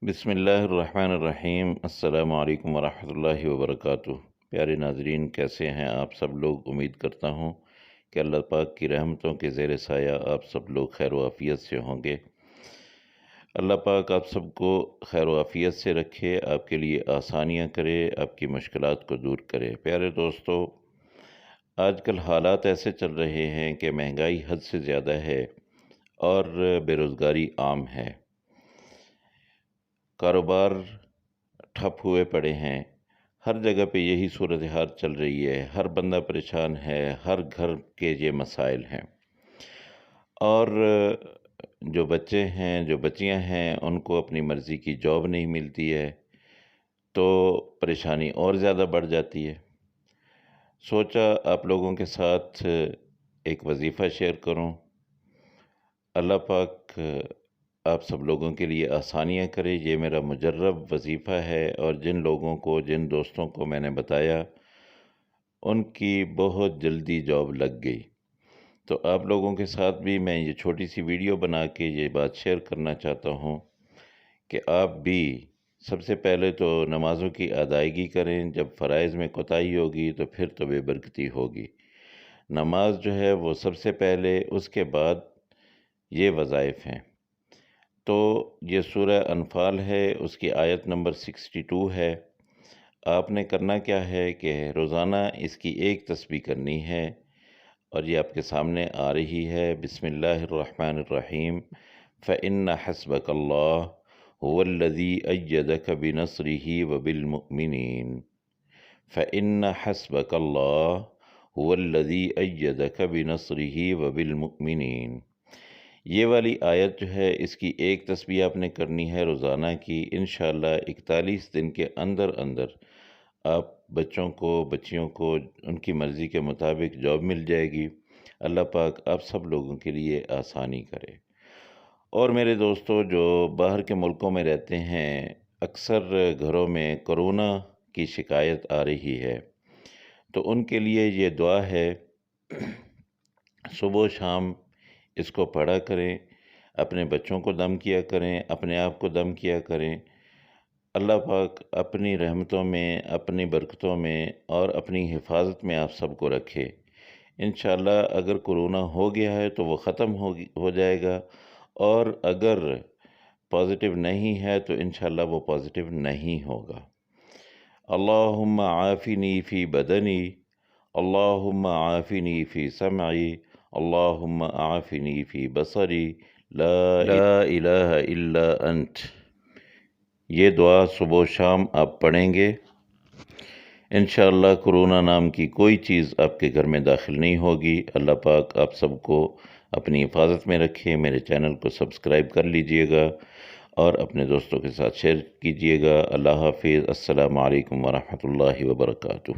بسم اللہ الرحمن الرحیم۔ السلام علیکم ورحمۃ اللہ وبرکاتہ۔ پیارے ناظرین، کیسے ہیں آپ سب لوگ؟ امید کرتا ہوں کہ اللہ پاک کی رحمتوں کے زیر سایہ آپ سب لوگ خیر و عافیت سے ہوں گے۔ اللہ پاک آپ سب کو خیر و عافیت سے رکھے، آپ کے لیے آسانیاں کرے، آپ کی مشکلات کو دور کرے۔ پیارے دوستو، آج کل حالات ایسے چل رہے ہیں کہ مہنگائی حد سے زیادہ ہے اور بے روزگاری عام ہے۔ کاروبار ٹھپ ہوئے پڑے ہیں، ہر جگہ پہ یہی صورتحال چل رہی ہے، ہر بندہ پریشان ہے، ہر گھر کے یہ مسائل ہیں۔ اور جو بچے ہیں، جو بچیاں ہیں، ان کو اپنی مرضی کی جاب نہیں ملتی ہے تو پریشانی اور زیادہ بڑھ جاتی ہے۔ سوچا آپ لوگوں کے ساتھ ایک وظیفہ شیئر کروں۔ اللہ پاک آپ سب لوگوں کے لیے آسانیاں کرے۔ یہ میرا مجرب وظیفہ ہے، اور جن لوگوں کو، جن دوستوں کو میں نے بتایا، ان کی بہت جلدی جاب لگ گئی۔ تو آپ لوگوں کے ساتھ بھی میں یہ چھوٹی سی ویڈیو بنا کے یہ بات شیئر کرنا چاہتا ہوں کہ آپ بھی سب سے پہلے تو نمازوں کی ادائیگی کریں۔ جب فرائض میں کوتاہی ہوگی تو پھر تو بے برکتی ہوگی۔ نماز جو ہے وہ سب سے پہلے، اس کے بعد یہ وظائف ہیں۔ تو یہ سورہ انفال ہے، اس کی آیت نمبر 62 ہے۔ آپ نے کرنا کیا ہے کہ روزانہ اس کی ایک تسبیح کرنی ہے، اور یہ آپ کے سامنے آ رہی ہے۔ بسم اللہ الرحمن الرحیم۔ فَإِنَّ حَسْبَكَ اللَّهُ هُوَ الَّذِي أَيَّدَكَ بِنَصْرِهِ وَبِالْمُؤْمِنِينَ۔ فَإِنَّ حَسْبَكَ اللَّهُ هُوَ الَّذِي أَيَّدَكَ بِنَصْرِهِ وَبِالْمُؤْمِنِينَ۔ یہ والی آیت جو ہے، اس کی ایک تسبیح آپ نے کرنی ہے روزانہ کی۔ انشاءاللہ 41 دن کے اندر اندر آپ بچوں کو، بچیوں کو ان کی مرضی کے مطابق جاب مل جائے گی۔ اللہ پاک آپ سب لوگوں کے لیے آسانی کرے۔ اور میرے دوستو، جو باہر کے ملکوں میں رہتے ہیں، اکثر گھروں میں کرونا کی شکایت آ رہی ہے، تو ان کے لیے یہ دعا ہے، صبح و شام اس کو پڑھا کریں، اپنے بچوں کو دم کیا کریں، اپنے آپ کو دم کیا کریں۔ اللہ پاک اپنی رحمتوں میں، اپنی برکتوں میں اور اپنی حفاظت میں آپ سب کو رکھے۔ انشاءاللہ اگر کرونا ہو گیا ہے تو وہ ختم ہو جائے گا، اور اگر پازیٹیو نہیں ہے تو انشاءاللہ وہ پازیٹیو نہیں ہوگا۔ اللہم عافنی فی بدنی، اللہم عافنی فی سمعی، اللہم عافنی فی بصری، لا الہ الا انت۔ یہ دعا صبح و شام آپ پڑھیں گے، انشاءاللہ کرونا نام کی کوئی چیز آپ کے گھر میں داخل نہیں ہوگی۔ اللہ پاک آپ سب کو اپنی حفاظت میں رکھے۔ میرے چینل کو سبسکرائب کر لیجئے گا اور اپنے دوستوں کے ساتھ شیئر کیجئے گا۔ اللہ حافظ۔ السلام علیکم ورحمۃ اللہ وبرکاتہ۔